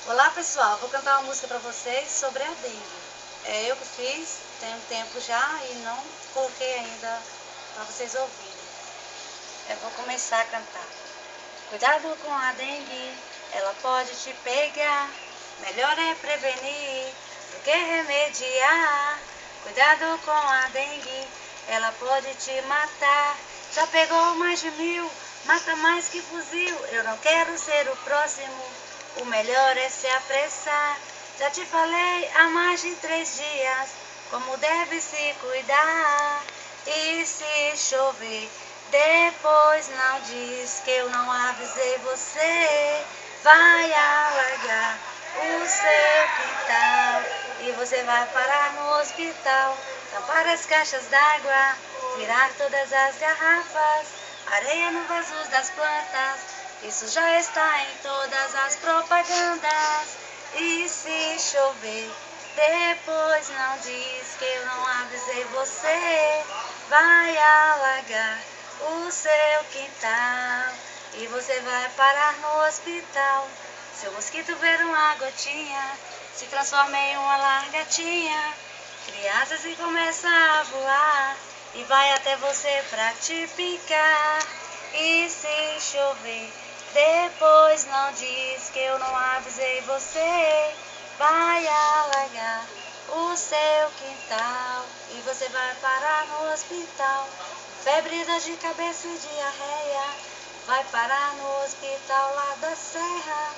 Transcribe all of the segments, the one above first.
Olá pessoal, vou cantar uma música para vocês sobre a dengue. Eu que fiz, tem um tempo já e não coloquei ainda para vocês ouvirem. Eu vou começar a cantar. Cuidado com a dengue, ela pode te pegar. Melhor é prevenir do que remediar. Cuidado com a dengue, ela pode te matar. Já pegou mais de 1000, mata mais que fuzil. Eu não quero ser o próximo, o melhor é se apressar. Já te falei há mais de 3 dias como deve se cuidar. E se chover, depois não diz que eu não avisei você. Vai alagar o seu quintal e você vai parar no hospital. Tampar as caixas d'água, tirar todas as garrafas, areia no vaso das plantas. Isso já está em todas as propagandas. E se chover, depois não diz que eu não avisei você. Vai alagar o seu quintal e você vai parar no hospital. Se o mosquito ver uma gotinha, se transforma em uma largatinha, cria asas e começa a voar e vai até você pra te picar. E se chover, depois não diz que eu não avisei você. Vai alagar o seu quintal e você vai parar no hospital. Febre, dor de cabeça e diarreia, vai parar no hospital lá da Serra.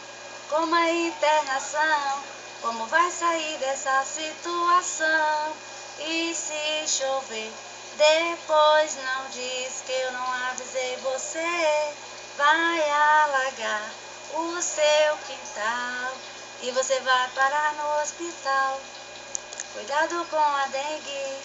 Com uma internação, como vai sair dessa situação? E se chover, depois não diz que eu não avisei você. Vai alagar o seu quintal e você vai parar no hospital. Cuidado com a dengue,